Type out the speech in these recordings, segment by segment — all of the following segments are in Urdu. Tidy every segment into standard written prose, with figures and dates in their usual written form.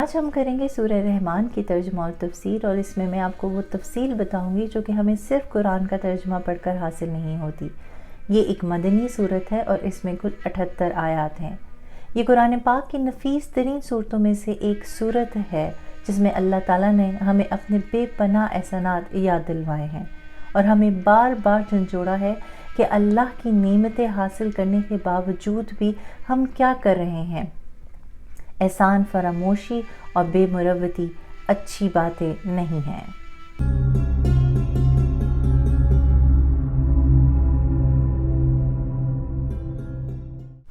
آج ہم کریں گے سورہ رحمان کی ترجمہ اور تفسیر، اور اس میں میں آپ کو وہ تفصیل بتاؤں گی جو کہ ہمیں صرف قرآن کا ترجمہ پڑھ کر حاصل نہیں ہوتی۔ یہ ایک مدنی صورت ہے اور اس میں کل 78 آیات ہیں۔ یہ قرآن پاک کی نفیس ترین صورتوں میں سے ایک صورت ہے جس میں اللہ تعالیٰ نے ہمیں اپنے بے پناہ احسانات یاد دلوائے ہیں اور ہمیں بار بار جھنجھوڑا ہے کہ اللہ کی نعمتیں حاصل کرنے کے باوجود بھی ہم کیا کر رہے ہیں۔ احسان فراموشی اور بے مروتی اچھی باتیں نہیں ہیں۔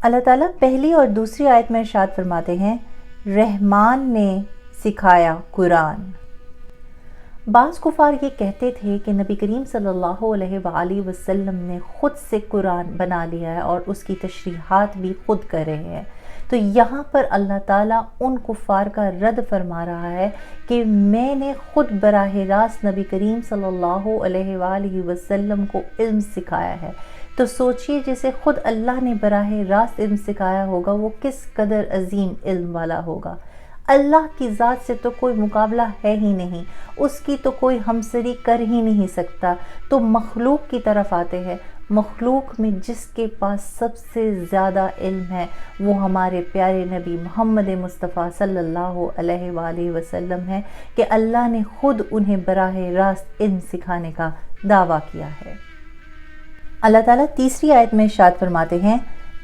اللہ تعالیٰ پہلی اور دوسری آیت میں ارشاد فرماتے ہیں، رحمان نے سکھایا قرآن۔ بعض کفار یہ کہتے تھے کہ نبی کریم صلی اللہ علیہ وآلہ وسلم نے خود سے قرآن بنا لیا ہے اور اس کی تشریحات بھی خود کر رہے ہیں۔ تو یہاں پر اللہ تعالیٰ ان کفار کا رد فرما رہا ہے کہ میں نے خود براہ راست نبی کریم صلی اللہ علیہ وآلہ وسلم کو علم سکھایا ہے۔ تو سوچئے جسے خود اللہ نے براہ راست علم سکھایا ہوگا وہ کس قدر عظیم علم والا ہوگا۔ اللہ کی ذات سے تو کوئی مقابلہ ہے ہی نہیں، اس کی تو کوئی ہمسری کر ہی نہیں سکتا۔ تو مخلوق کی طرف آتے ہیں، مخلوق میں جس کے پاس سب سے زیادہ علم ہے وہ ہمارے پیارے نبی محمد مصطفیٰ صلی اللہ علیہ وآلہ وسلم ہے کہ اللہ نے خود انہیں براہ راست علم سکھانے کا دعویٰ کیا ہے۔ اللہ تعالیٰ تیسری آیت میں ارشاد فرماتے ہیں،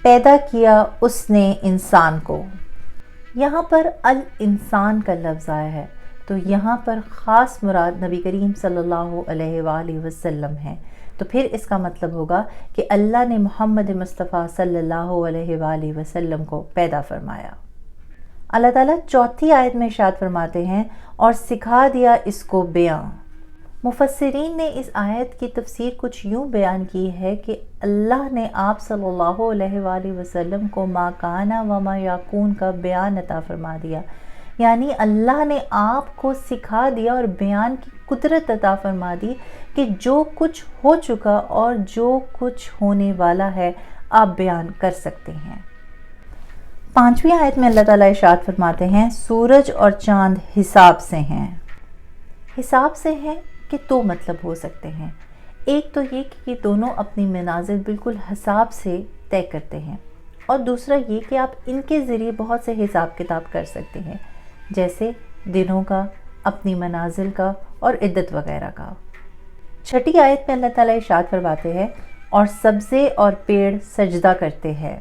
پیدا کیا اس نے انسان کو۔ یہاں پر الانسان کا لفظ آیا ہے تو یہاں پر خاص مراد نبی کریم صلی اللہ علیہ وآلہ وسلم ہے۔ تو پھر اس کا مطلب ہوگا کہ اللہ نے محمد مصطفیٰ صلی اللہ علیہ وآلہ وسلم کو پیدا فرمایا۔ اللہ تعالیٰ چوتھی آیت میں ارشاد فرماتے ہیں، اور سکھا دیا اس کو بیاں۔ مفسرین نے اس آیت کی تفسیر کچھ یوں بیان کی ہے کہ اللہ نے آپ صلی اللہ علیہ وآلہ وسلم کو ما کانا و ما یکون کا بیان عطا فرما دیا، یعنی اللہ نے آپ کو سکھا دیا اور بیان کی قدرت عطا فرما دی کہ جو کچھ ہو چکا اور جو کچھ ہونے والا ہے آپ بیان کر سکتے ہیں۔ پانچویں آیت میں اللہ تعالیٰ ارشاد فرماتے ہیں، سورج اور چاند حساب سے ہیں۔ حساب سے ہیں کہ دو مطلب ہو سکتے ہیں، ایک تو یہ کہ یہ دونوں اپنی منازل بالکل حساب سے طے کرتے ہیں، اور دوسرا یہ کہ آپ ان کے ذریعے بہت سے حساب کتاب کر سکتے ہیں، جیسے دنوں کا، اپنی منازل کا اور عدت وغیرہ کا۔ چھٹی آیت میں اللہ تعالیٰ ارشاد فرماتے ہیں، اور سبزے اور پیڑ سجدہ کرتے ہیں۔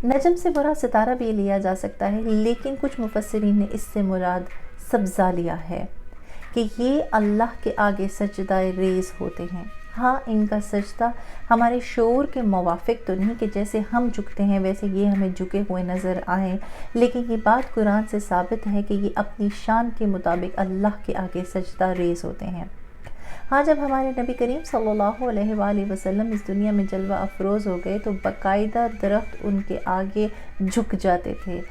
نجم سے مراد ستارہ بھی لیا جا سکتا ہے، لیکن کچھ مفسرین نے اس سے مراد سبزہ لیا ہے کہ یہ اللہ کے آگے سجدہ ریز ہوتے ہیں۔ ہاں، ان کا سجدہ ہمارے شعور کے موافق تو نہیں کہ جیسے ہم جھکتے ہیں ویسے یہ ہمیں جھکے ہوئے نظر آئیں، لیکن یہ بات قرآن سے ثابت ہے کہ یہ اپنی شان کے مطابق اللہ کے آگے سجدہ ریز ہوتے ہیں۔ ہاں، جب ہمارے نبی کریم صلی اللہ علیہ وآلہ وسلم اس دنیا میں جلوہ افروز ہو گئے تو باقاعدہ درخت ان کے آگے جھک جاتے تھے،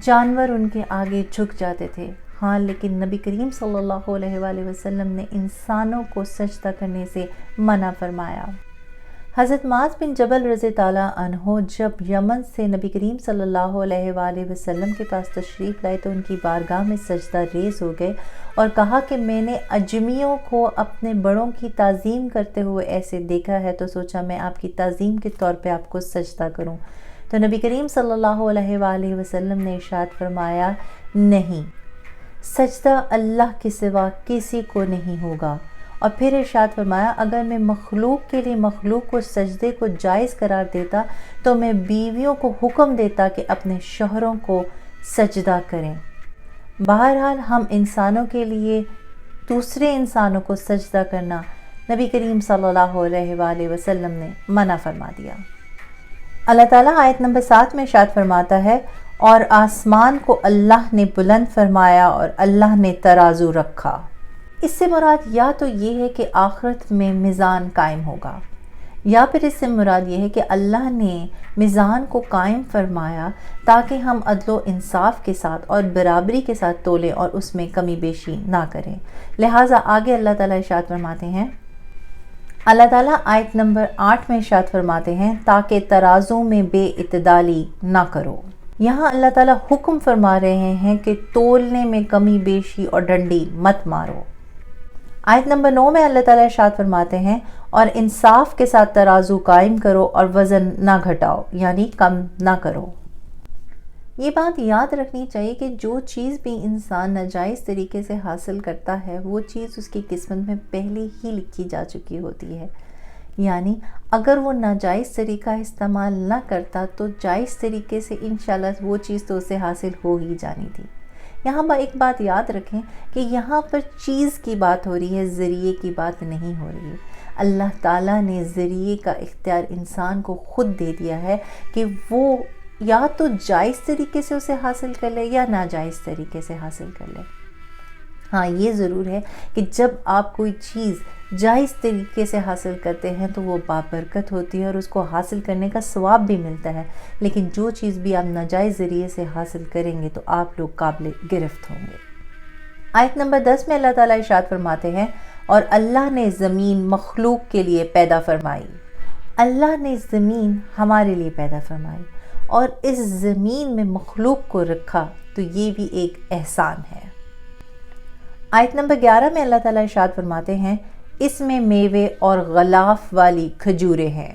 جانور ان کے آگے جھک جاتے تھے۔ ہاں، لیکن نبی کریم صلی اللہ علیہ وآلہ وسلم نے انسانوں کو سجدہ کرنے سے منع فرمایا۔ حضرت معاذ بن جبل رضی اللہ عنہ جب یمن سے نبی کریم صلی اللہ علیہ وآلہ وسلم کے پاس تشریف لائے تو ان کی بارگاہ میں سجدہ ریز ہو گئے اور کہا کہ میں نے اجمیوں کو اپنے بڑوں کی تعظیم کرتے ہوئے ایسے دیکھا ہے تو سوچا میں آپ کی تعظیم کے طور پہ آپ کو سجدہ کروں۔ تو نبی کریم صلی اللہ علیہ وآلہ وسلم نے ارشاد فرمایا، نہیں، سجدہ اللہ کے سوا کسی کو نہیں ہوگا۔ اور پھر ارشاد فرمایا، اگر میں مخلوق کے لیے مخلوق کو سجدے کو جائز قرار دیتا تو میں بیویوں کو حکم دیتا کہ اپنے شوہروں کو سجدہ کریں۔ بہرحال ہم انسانوں کے لیے دوسرے انسانوں کو سجدہ کرنا نبی کریم صلی اللہ علیہ وآلہ وسلم نے منع فرما دیا۔ اللہ تعالیٰ آیت نمبر 7 میں ارشاد فرماتا ہے، اور آسمان کو اللہ نے بلند فرمایا اور اللہ نے ترازو رکھا۔ اس سے مراد یا تو یہ ہے کہ آخرت میں میزان قائم ہوگا، یا پھر اس سے مراد یہ ہے کہ اللہ نے میزان کو قائم فرمایا تاکہ ہم عدل و انصاف کے ساتھ اور برابری کے ساتھ تولیں اور اس میں کمی بیشی نہ کریں۔ لہٰذا آگے اللہ تعالیٰ ارشاد فرماتے ہیں، اللہ تعالیٰ آیت نمبر 8 میں ارشاد فرماتے ہیں، تاکہ ترازو میں بے اعتدالی نہ کرو۔ یہاں اللہ تعالیٰ حکم فرما رہے ہیں کہ تولنے میں کمی بیشی اور ڈنڈی مت مارو۔ آیت نمبر 9 میں اللہ تعالیٰ ارشاد فرماتے ہیں اور انصاف کے ساتھ ترازو قائم کرو اور وزن نہ گھٹاؤ، یعنی کم نہ کرو۔ یہ بات یاد رکھنی چاہیے کہ جو چیز بھی انسان ناجائز طریقے سے حاصل کرتا ہے وہ چیز اس کی قسمت میں پہلے ہی لکھی جا چکی ہوتی ہے، یعنی اگر وہ ناجائز طریقہ استعمال نہ کرتا تو جائز طریقے سے انشاءاللہ وہ چیز تو اسے حاصل ہو ہی جانی تھی۔ یہاں ایک بات یاد رکھیں کہ یہاں پر چیز کی بات ہو رہی ہے، ذریعے کی بات نہیں ہو رہی ہے۔ اللہ تعالیٰ نے ذریعے کا اختیار انسان کو خود دے دیا ہے کہ وہ یا تو جائز طریقے سے اسے حاصل کر لے یا ناجائز طریقے سے حاصل کر لے۔ ہاں یہ ضرور ہے کہ جب آپ کوئی چیز جائز طریقے سے حاصل کرتے ہیں تو وہ بابرکت ہوتی ہے اور اس کو حاصل کرنے کا ثواب بھی ملتا ہے، لیکن جو چیز بھی آپ ناجائز ذریعے سے حاصل کریں گے تو آپ لوگ قابل گرفت ہوں گے۔ آیت نمبر 10 میں اللہ تعالیٰ ارشاد فرماتے ہیں اور اللہ نے زمین مخلوق کے لیے پیدا فرمائی۔ اللہ نے زمین ہمارے لیے پیدا فرمائی اور اس زمین میں مخلوق کو رکھا تو یہ بھی ایک احسان ہے۔ آیت نمبر 11 میں اللہ تعالیٰ ارشاد فرماتے ہیں اس میں میوے اور غلاف والی کھجوریں ہیں۔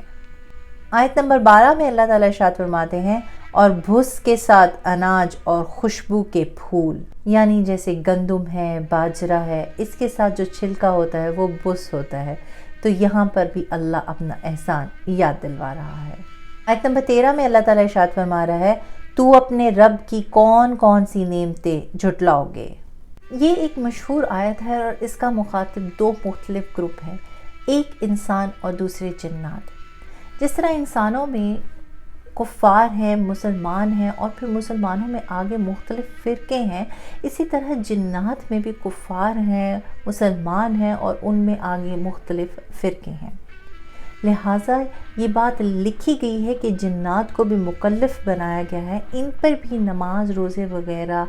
آیت نمبر 12 میں اللہ تعالیٰ ارشاد فرماتے ہیں اور بھس کے ساتھ اناج اور خوشبو کے پھول، یعنی جیسے گندم ہے، باجرہ ہے، اس کے ساتھ جو چھلکا ہوتا ہے وہ بھس ہوتا ہے، تو یہاں پر بھی اللہ اپنا احسان یاد دلوا رہا ہے۔ آیت نمبر 13 میں اللہ تعالیٰ ارشاد فرما رہا ہے تو اپنے رب کی کون کون سی نعمتیں جھٹلاؤ گے۔ یہ ایک مشہور آیت ہے اور اس کا مخاطب دو مختلف گروپ ہیں، ایک انسان اور دوسرے جنات۔ جس طرح انسانوں میں کفار ہیں، مسلمان ہیں اور پھر مسلمانوں میں آگے مختلف فرقے ہیں، اسی طرح جنات میں بھی کفار ہیں، مسلمان ہیں اور ان میں آگے مختلف فرقے ہیں۔ لہٰذا یہ بات لکھی گئی ہے کہ جنات کو بھی مکلف بنایا گیا ہے، ان پر بھی نماز روزے وغیرہ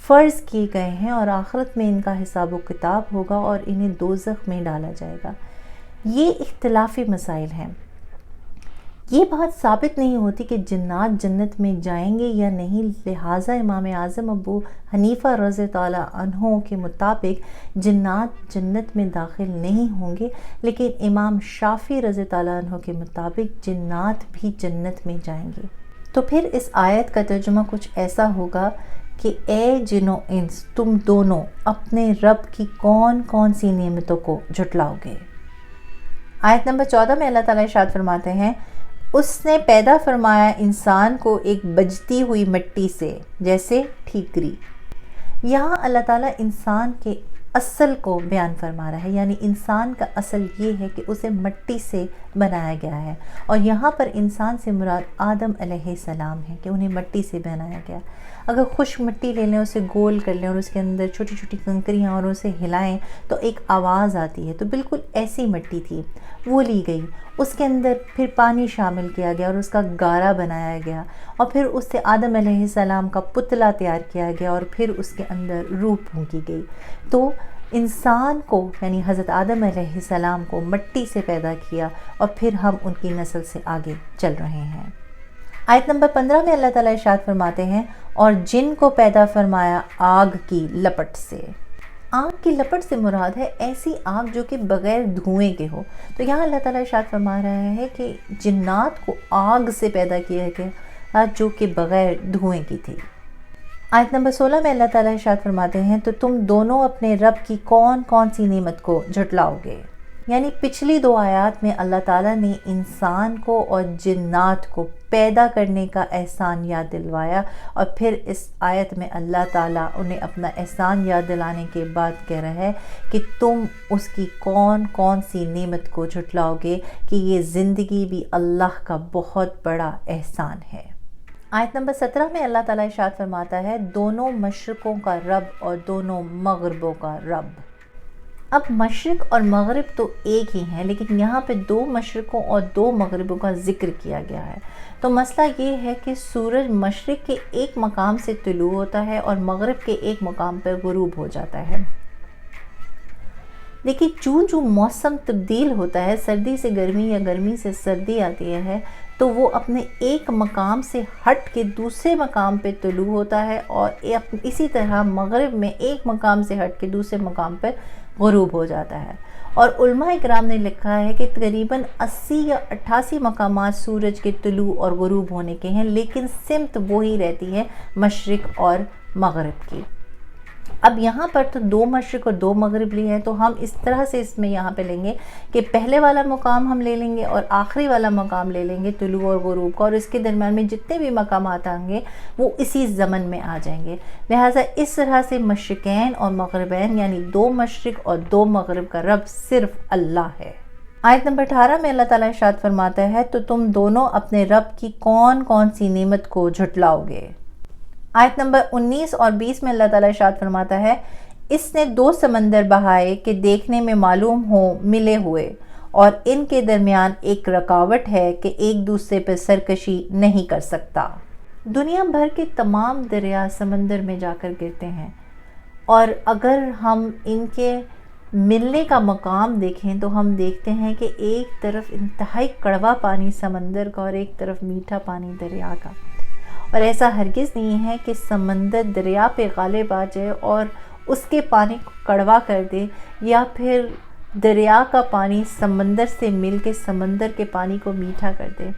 فرض کیے گئے ہیں اور آخرت میں ان کا حساب و کتاب ہوگا اور انہیں دوزخ میں ڈالا جائے گا۔ یہ اختلافی مسائل ہیں۔ یہ بات ثابت نہیں ہوتی کہ جنات جنت میں جائیں گے یا نہیں، لہٰذا امام اعظم ابو حنیفہ رضی اللہ عنہ کے مطابق جنات جنت میں داخل نہیں ہوں گے، لیکن امام شافعی رضی اللہ عنہ کے مطابق جنات بھی جنت میں جائیں گے۔ تو پھر اس آیت کا ترجمہ کچھ ایسا ہوگا کہ اے جن و انس تم دونوں اپنے رب کی کون کون سی نعمتوں کو جھٹلاؤ گے۔ آیت نمبر 14 میں اللہ تعالیٰ ارشاد فرماتے ہیں اس نے پیدا فرمایا انسان کو ایک بجتی ہوئی مٹی سے جیسے ٹھیکری۔ یہاں اللہ تعالیٰ انسان کے اصل کو بیان فرما رہا ہے، یعنی انسان کا اصل یہ ہے کہ اسے مٹی سے بنایا گیا ہے، اور یہاں پر انسان سے مراد آدم علیہ السلام ہے کہ انہیں مٹی سے بنایا گیا۔ اگر خشک مٹی لے لیں، اسے گول کر لیں اور اس کے اندر چھوٹی چھوٹی کنکریاں اور اسے ہلائیں تو ایک آواز آتی ہے، تو بالکل ایسی مٹی تھی، وہ لی گئی، اس کے اندر پھر پانی شامل کیا گیا اور اس کا گارا بنایا گیا، اور پھر اس سے آدم علیہ السلام کا پتلا تیار کیا گیا اور پھر اس کے اندر روح پھونکی گئی۔ تو انسان کو یعنی حضرت آدم علیہ السلام کو مٹی سے پیدا کیا اور پھر ہم ان کی نسل سے آگے چل رہے ہیں۔ آیت نمبر 15 میں اللہ تعالیٰ ارشاد فرماتے ہیں اور جن کو پیدا فرمایا آگ کی لپٹ سے۔ آگ کی لپٹ سے مراد ہے ایسی آگ جو کہ بغیر دھوئیں کے ہو، تو یہاں اللہ تعالیٰ ارشاد فرما رہا ہے کہ جنات کو آگ سے پیدا کیا گیا جو کہ بغیر دھوئیں کی تھی۔ آیت نمبر 16 میں اللہ تعالیٰ ارشاد فرماتے ہیں تو تم دونوں اپنے رب کی کون کون سی نعمت کو جھٹلاؤ گے۔ یعنی پچھلی دو آیات میں اللہ تعالیٰ نے انسان کو اور جنات کو پیدا کرنے کا احسان یاد دلوایا، اور پھر اس آیت میں اللہ تعالیٰ انہیں اپنا احسان یاد دلانے کے بعد کہہ رہا ہے کہ تم اس کی کون کون سی نعمت کو جھٹلاؤ گے، کہ یہ زندگی بھی اللہ کا بہت بڑا احسان ہے۔ آیت نمبر 17 میں اللہ تعالیٰ ارشاد فرماتا ہے دونوں مشرقوں کا رب اور دونوں مغربوں کا رب۔ اب مشرق اور مغرب تو ایک ہی ہیں، لیکن یہاں پہ دو مشرقوں اور دو مغربوں کا ذکر کیا گیا ہے۔ تو مسئلہ یہ ہے کہ سورج مشرق کے ایک مقام سے طلوع ہوتا ہے اور مغرب کے ایک مقام پر غروب ہو جاتا ہے، لیکن چون موسم تبدیل ہوتا ہے، سردی سے گرمی یا گرمی سے سردی آتی ہے، تو وہ اپنے ایک مقام سے ہٹ کے دوسرے مقام پہ طلوع ہوتا ہے، اور اسی طرح مغرب میں ایک مقام سے ہٹ کے دوسرے مقام پر غروب ہو جاتا ہے۔ اور علماء اکرام نے لکھا ہے کہ تقریباً 80 یا 88 مقامات سورج کے طلوع اور غروب ہونے کے ہیں، لیکن سمت وہی رہتی ہے مشرق اور مغرب کی۔ اب یہاں پر تو 2 مشرق اور 2 مغرب لی ہیں، تو ہم اس طرح سے اس میں یہاں پہ لیں گے کہ پہلے والا مقام ہم لے لیں گے اور آخری والا مقام لے لیں گے طلوع اور غروب کا، اور اس کے درمیان میں جتنے بھی مقامات آئیں گے وہ اسی زمن میں آ جائیں گے۔ لہٰذا اس طرح سے مشرقین اور مغربین یعنی 2 مشرق اور 2 مغرب کا رب صرف اللہ ہے۔ آیت نمبر 18 میں اللہ تعالیٰ ارشاد فرماتا ہے تو تم دونوں اپنے رب کی کون کون سی نعمت کو جھٹلاؤ گے۔ آیت نمبر 19 اور 20 میں اللہ تعالیٰ ارشاد فرماتا ہے اس نے 2 سمندر بہائے کہ دیکھنے میں معلوم ہو ملے ہوئے، اور ان کے درمیان ایک رکاوٹ ہے کہ ایک دوسرے پر سرکشی نہیں کر سکتا۔ دنیا بھر کے تمام دریا سمندر میں جا کر گرتے ہیں، اور اگر ہم ان کے ملنے کا مقام دیکھیں تو ہم دیکھتے ہیں کہ ایک طرف انتہائی کڑوا پانی سمندر کا اور ایک طرف میٹھا پانی دریا کا، اور ایسا ہرگز نہیں ہے کہ سمندر دریا پہ غالب آ جائے اور اس کے پانی کو کڑوا کر دے، یا پھر دریا کا پانی سمندر سے مل کے سمندر کے پانی کو میٹھا کر دے،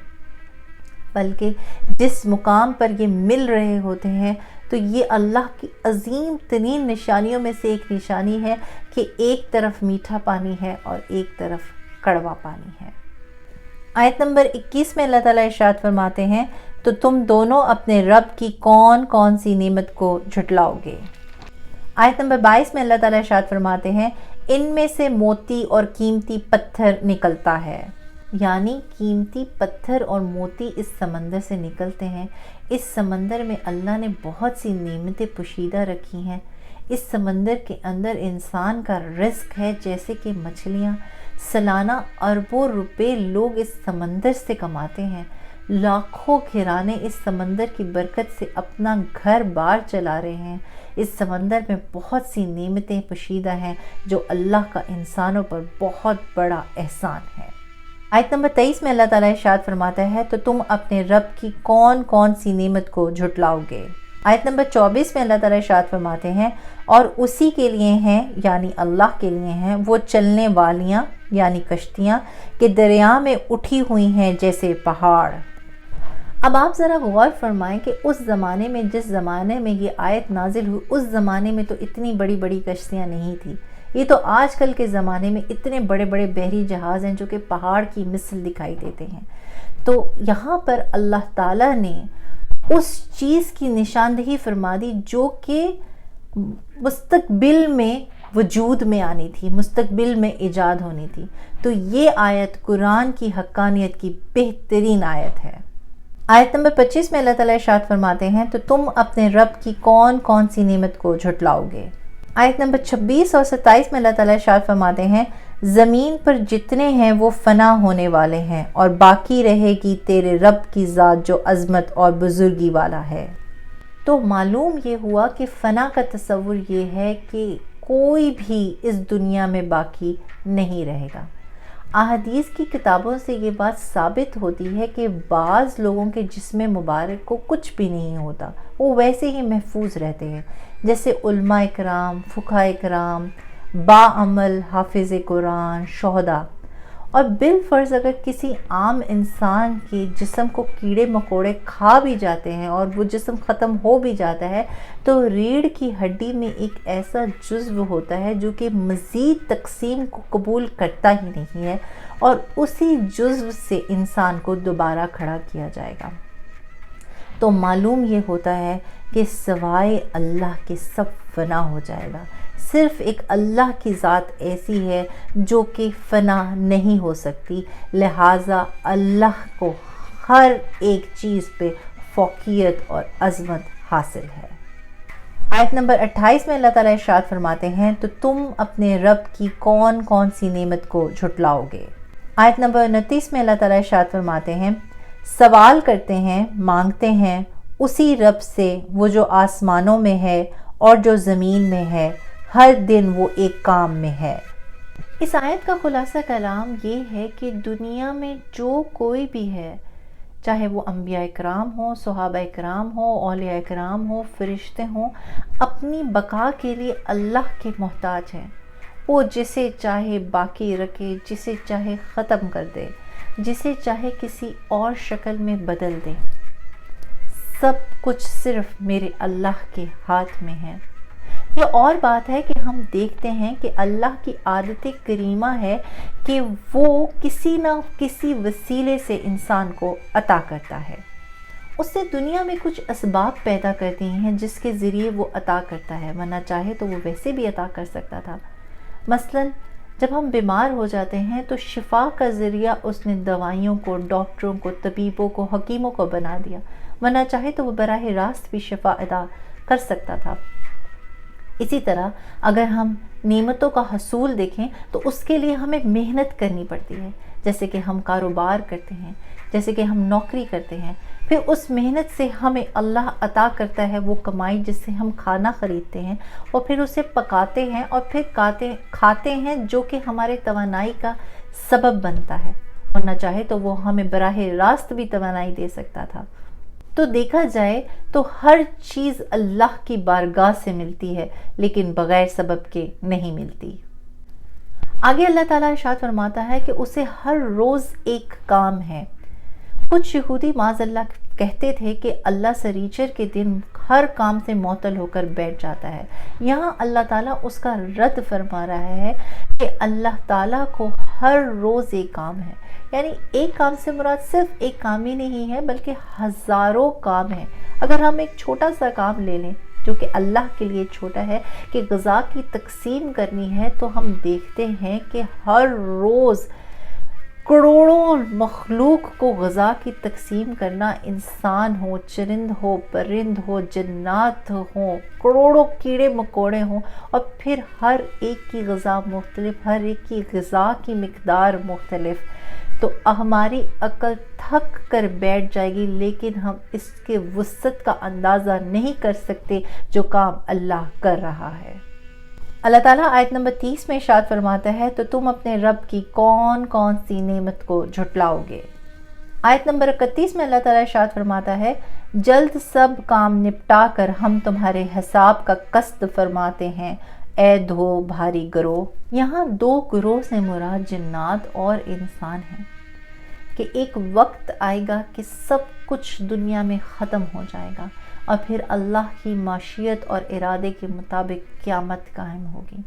بلکہ جس مقام پر یہ مل رہے ہوتے ہیں تو یہ اللہ کی عظیم ترین نشانیوں میں سے ایک نشانی ہے کہ ایک طرف میٹھا پانی ہے اور ایک طرف کڑوا پانی ہے۔ آیت نمبر 21 میں اللہ تعالیٰ ارشاد فرماتے ہیں تو تم دونوں اپنے رب کی کون کون سی نعمت کو جھٹلاؤ گے۔ آیت نمبر 22 میں اللہ تعالیٰ ارشاد فرماتے ہیں ان میں سے موتی اور قیمتی پتھر نکلتا ہے، یعنی قیمتی پتھر اور موتی اس سمندر سے نکلتے ہیں۔ اس سمندر میں اللہ نے بہت سی نعمتیں پوشیدہ رکھی ہیں۔ اس سمندر کے اندر انسان کا رزق ہے، جیسے کہ مچھلیاں۔ سالانہ اربوں روپے لوگ اس سمندر سے کماتے ہیں۔ لاکھوں گھرانے اس سمندر کی برکت سے اپنا گھر بار چلا رہے ہیں۔ اس سمندر میں بہت سی نعمتیں پوشیدہ ہیں جو اللہ کا انسانوں پر بہت بڑا احسان ہے۔ آیت نمبر 23 میں اللہ تعالیٰ ارشاد فرماتا ہے تو تم اپنے رب کی کون کون سی نعمت کو جھٹلاؤ گے۔ آیت نمبر 24 میں اللہ تعالیٰ ارشاد فرماتے ہیں اور اسی کے لیے ہیں یعنی اللہ کے لیے ہیں وہ چلنے والیاں یعنی کشتیاں کہ دریا میں اٹھی ہوئی ہیں جیسے پہاڑ۔ اب آپ ذرا غور فرمائیں کہ اس زمانے میں جس زمانے میں یہ آیت نازل ہوئی اس زمانے میں تو اتنی بڑی بڑی کشتیاں نہیں تھی۔ یہ تو آج کل کے زمانے میں اتنے بڑے بڑے بحری جہاز ہیں جو کہ پہاڑ کی مثل دکھائی دیتے ہیں۔ تو یہاں پر اللہ تعالیٰ نے اس چیز کی نشاندہی فرما دی جو کہ مستقبل میں وجود میں آنی تھی، مستقبل میں ایجاد ہونی تھی۔ تو یہ آیت قرآن کی حقانیت کی بہترین آیت ہے۔ آیت نمبر 25 میں اللہ تعالیٰ ارشاد فرماتے ہیں تو تم اپنے رب کی کون کون سی نعمت کو جھٹلاؤ گے۔ آیت نمبر 26 اور 27 میں اللہ تعالیٰ ارشاد فرماتے ہیں زمین پر جتنے ہیں وہ فنا ہونے والے ہیں اور باقی رہے گی تیرے رب کی ذات جو عظمت اور بزرگی والا ہے۔ تو معلوم یہ ہوا کہ فنا کا تصور یہ ہے کہ کوئی بھی اس دنیا میں باقی نہیں رہے گا۔ احادیث کی کتابوں سے یہ بات ثابت ہوتی ہے کہ بعض لوگوں کے جسم مبارک کو کچھ بھی نہیں ہوتا، وہ ویسے ہی محفوظ رہتے ہیں، جیسے علماء اکرام، فقہاء اکرام، باعمل حافظ قرآن، شہداء۔ اور بالفرض اگر کسی عام انسان کے جسم کو کیڑے مکوڑے کھا بھی جاتے ہیں اور وہ جسم ختم ہو بھی جاتا ہے تو ریڑھ کی ہڈی میں ایک ایسا جزو ہوتا ہے جو کہ مزید تقسیم کو قبول کرتا ہی نہیں ہے، اور اسی جزو سے انسان کو دوبارہ کھڑا کیا جائے گا۔ تو معلوم یہ ہوتا ہے کہ سوائے اللہ کے سب فنا ہو جائے گا، صرف ایک اللہ کی ذات ایسی ہے جو کہ فنا نہیں ہو سکتی، لہٰذا اللہ کو ہر ایک چیز پہ فوقیت اور عظمت حاصل ہے۔ آیت نمبر 28 میں اللہ تعالیٰ ارشاد فرماتے ہیں تو تم اپنے رب کی کون کون سی نعمت کو جھٹلاؤ گے۔ آیت نمبر 29 میں اللہ تعالیٰ ارشاد فرماتے ہیں سوال کرتے ہیں، مانگتے ہیں اسی رب سے وہ جو آسمانوں میں ہے اور جو زمین میں ہے، ہر دن وہ ایک کام میں ہے۔ اس آیت کا خلاصہ کلام یہ ہے کہ دنیا میں جو کوئی بھی ہے چاہے وہ انبیاء کرام ہوں، صحابہ کرام ہوں، اولیاء کرام ہوں، فرشتے ہوں، اپنی بقا کے لیے اللہ کے محتاج ہیں۔ وہ جسے چاہے باقی رکھے، جسے چاہے ختم کر دے، جسے چاہے کسی اور شکل میں بدل دے، سب کچھ صرف میرے اللہ کے ہاتھ میں ہے۔ یہ اور بات ہے کہ ہم دیکھتے ہیں کہ اللہ کی عادت کریمہ ہے کہ وہ کسی نہ کسی وسیلے سے انسان کو عطا کرتا ہے۔ اس سے دنیا میں کچھ اسباب پیدا کرتی ہیں جس کے ذریعے وہ عطا کرتا ہے، ورنہ چاہے تو وہ ویسے بھی عطا کر سکتا تھا۔ مثلا جب ہم بیمار ہو جاتے ہیں تو شفا کا ذریعہ اس نے دوائیوں کو، ڈاکٹروں کو، طبیبوں کو، حکیموں کو بنا دیا، ورنہ چاہے تو وہ براہ راست بھی شفا عطا کر سکتا تھا۔ اسی طرح اگر ہم نعمتوں کا حصول دیکھیں تو اس کے لیے ہمیں محنت کرنی پڑتی ہے، جیسے کہ ہم کاروبار کرتے ہیں، جیسے کہ ہم نوکری کرتے ہیں، پھر اس محنت سے ہمیں اللہ عطا کرتا ہے وہ کمائی جس سے ہم کھانا خریدتے ہیں اور پھر اسے پکاتے ہیں اور پھر کھاتے ہیں، جو کہ ہمارے توانائی کا سبب بنتا ہے، ورنہ چاہے تو وہ ہمیں براہ راست بھی توانائی دے سکتا تھا۔ تو دیکھا جائے تو ہر چیز اللہ کی بارگاہ سے ملتی ہے، لیکن بغیر سبب کے نہیں ملتی۔ آگے اللہ تعالیٰ ارشاد فرماتا ہے کہ اسے ہر روز ایک کام ہے۔ کچھ یہودی معاذ اللہ کہتے تھے کہ اللہ سنیچر کے دن ہر کام سے معطل ہو کر بیٹھ جاتا ہے۔ یہاں اللہ تعالیٰ اس کا رد فرما رہا ہے کہ اللہ تعالیٰ کو ہر روز ایک کام ہے، یعنی ایک کام سے مراد صرف ایک کام ہی نہیں ہے بلکہ ہزاروں کام ہیں۔ اگر ہم ایک چھوٹا سا کام لے لیں جو کہ اللہ کے لیے چھوٹا ہے، کہ غذا کی تقسیم کرنی ہے، تو ہم دیکھتے ہیں کہ ہر روز کروڑوں مخلوق کو غذا کی تقسیم کرنا، انسان ہو، چرند ہو، پرند ہو، جنات ہوں، کروڑوں کیڑے مکوڑے ہوں، اور پھر ہر ایک کی غذا مختلف، ہر ایک کی غذا کی مقدار مختلف، تو ہماری عقل تھک کر بیٹھ جائے گی، لیکن ہم اس کے وسعت کا اندازہ نہیں کر سکتے جو کام اللہ کر رہا ہے۔ اللہ تعالیٰ آیت نمبر 30 میں ارشاد فرماتا ہے تو تم اپنے رب کی کون کون سی نعمت کو جھٹلاؤ گے۔ آیت نمبر 31 میں اللہ تعالیٰ ارشاد فرماتا ہے جلد سب کام نپٹا کر ہم تمہارے حساب کا قصد فرماتے ہیں، اے دو بھاری گروہ۔ یہاں دو گروہ سے مراد جنات اور انسان ہیں، کہ ایک وقت آئے گا کہ سب کچھ دنیا میں ختم ہو جائے گا اور پھر اللہ کی معیشت اور ارادے کے مطابق قیامت قائم ہوگی۔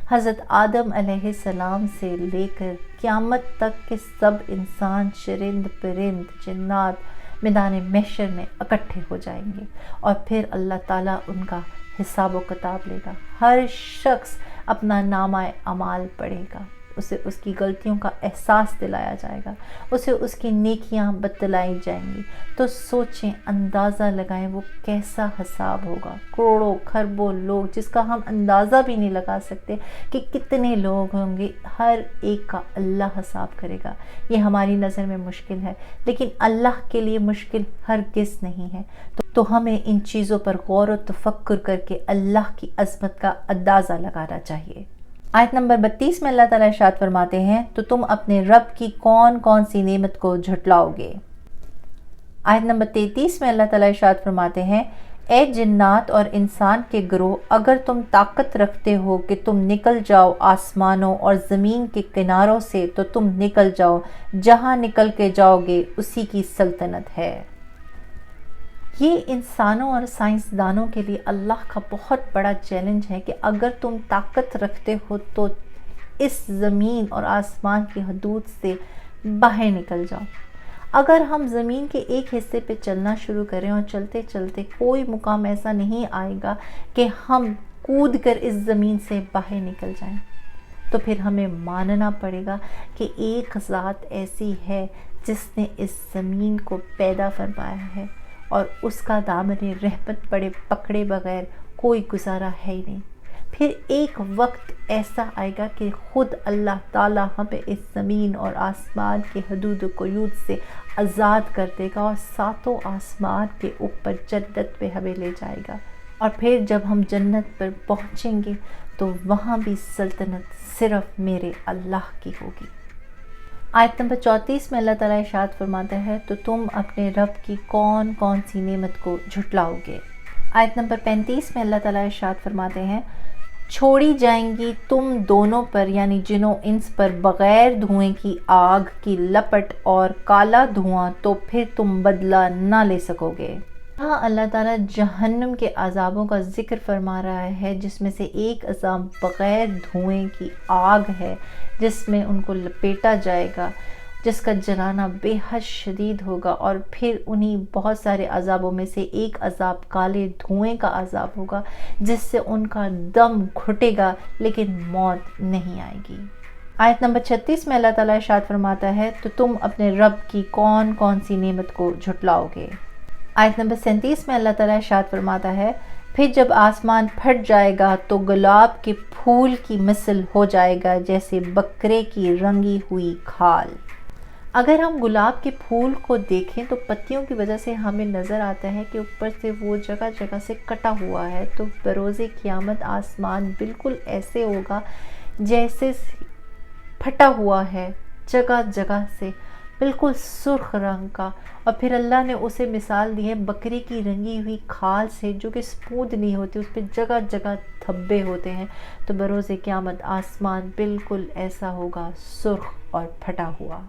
حضرت آدم علیہ السلام سے لے کر قیامت تک کے سب انسان، چرند پرند، جنات میدان محشر میں اکٹھے ہو جائیں گے اور پھر اللہ تعالیٰ ان کا حساب و کتاب لے گا۔ ہر شخص اپنا نامہ اعمال پڑھے گا، اسے اس کی غلطیوں کا احساس دلایا جائے گا، اسے اس کی نیکیاں بتلائی جائیں گی۔ تو سوچیں، اندازہ لگائیں وہ کیسا حساب ہوگا۔ کروڑوں کھربوں لوگ، جس کا ہم اندازہ بھی نہیں لگا سکتے کہ کتنے لوگ ہوں گے، ہر ایک کا اللہ حساب کرے گا۔ یہ ہماری نظر میں مشکل ہے، لیکن اللہ کے لیے مشکل ہرگز نہیں ہے۔ تو ہمیں ان چیزوں پر غور و تفکر کر کے اللہ کی عظمت کا اندازہ لگانا چاہیے۔ آیت نمبر 32 میں اللہ تعالیٰ ارشاد فرماتے ہیں تو تم اپنے رب کی کون کون سی نعمت کو جھٹلاؤ گے۔ آیت نمبر 33 میں اللہ تعالیٰ ارشاد فرماتے ہیں اے جنات اور انسان کے گروہ، اگر تم طاقت رکھتے ہو کہ تم نکل جاؤ آسمانوں اور زمین کے کناروں سے تو تم نکل جاؤ، جہاں نکل کے جاؤ گے اسی کی سلطنت ہے۔ یہ انسانوں اور سائنسدانوں کے لیے اللہ کا بہت بڑا چیلنج ہے کہ اگر تم طاقت رکھتے ہو تو اس زمین اور آسمان کی حدود سے باہر نکل جاؤ۔ اگر ہم زمین کے ایک حصے پہ چلنا شروع کریں اور چلتے چلتے کوئی مقام ایسا نہیں آئے گا کہ ہم کود کر اس زمین سے باہر نکل جائیں، تو پھر ہمیں ماننا پڑے گا کہ ایک ذات ایسی ہے جس نے اس زمین کو پیدا فرمایا ہے اور اس کا دامن رحمت بڑے پکڑے بغیر کوئی گزارا ہے ہی نہیں۔ پھر ایک وقت ایسا آئے گا کہ خود اللہ تعالیٰ ہمیں اس زمین اور آسمان کے حدود و قیود سے آزاد کر دے گا اور ساتوں آسمان کے اوپر جنت پہ ہمیں لے جائے گا، اور پھر جب ہم جنت پر پہنچیں گے تو وہاں بھی سلطنت صرف میرے اللہ کی ہوگی۔ آیت نمبر 34 میں اللہ تعالیٰ ارشاد فرماتا ہے تو تم اپنے رب کی کون کون سی نعمت کو جھٹلاؤ گے۔ آیت نمبر 35 میں اللہ تعالیٰ ارشاد فرماتے ہیں چھوڑی جائیں گی تم دونوں پر یعنی جن و انس پر بغیر دھوئیں کی آگ کی لپٹ اور کالا دھواں، تو پھر تم بدلہ نہ لے سکو گے۔ ہاں اللہ تعالیٰ جہنم کے عذابوں کا ذکر فرما رہا ہے، جس میں سے ایک عذاب بغیر دھوئیں کی آگ ہے، جس میں ان کو لپیٹا جائے گا، جس کا جلانہ بے حد شدید ہوگا، اور پھر انہی بہت سارے عذابوں میں سے ایک عذاب کالے دھوئیں کا عذاب ہوگا، جس سے ان کا دم گھٹے گا لیکن موت نہیں آئے گی۔ آیت نمبر 36 میں اللہ تعالیٰ ارشاد فرماتا ہے تو تم اپنے رب کی کون کون سی نعمت کو جھٹلاؤ گے۔ آیت نمبر 37 میں اللہ تعالیٰ ارشاد فرماتا ہے پھر جب آسمان پھٹ جائے گا تو گلاب کے پھول کی مثل ہو جائے گا، جیسے بکرے کی رنگی ہوئی کھال۔ اگر ہم گلاب کے پھول کو دیکھیں تو پتیوں کی وجہ سے ہمیں نظر آتا ہے کہ اوپر سے وہ جگہ جگہ سے کٹا ہوا ہے، تو بروز قیامت آسمان بالکل ایسے ہوگا جیسے پھٹا ہوا ہے، جگہ جگہ سے بالکل سرخ رنگ کا۔ اور پھر اللہ نے اسے مثال دی ہے بکری کی رنگی ہوئی کھال سے، جو کہ سموتھ نہیں ہوتی، اس پہ جگہ جگہ دھبے ہوتے ہیں، تو بروز قیامت آسمان بالکل ایسا ہوگا، سرخ اور پھٹا ہوا۔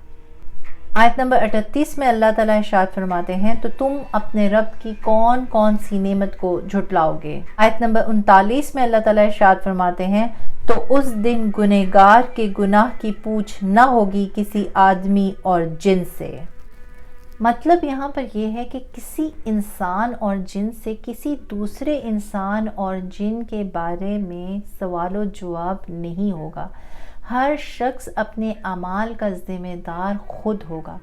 آیت نمبر 38 میں اللہ تعالیٰ ارشاد فرماتے ہیں تو تم اپنے رب کی کون کون سی نعمت کو جھٹلاؤ گے۔ آیت نمبر 39 میں اللہ تعالیٰ ارشاد فرماتے ہیں تو اس دن گنہگار کے گناہ کی پوچھ نہ ہوگی کسی آدمی اور جن سے۔ مطلب یہاں پر یہ ہے کہ کسی انسان اور جن سے کسی دوسرے انسان اور جن کے بارے میں سوال و جواب نہیں ہوگا۔ ہر شخص اپنے اعمال کا ذمہ دار خود ہوگا۔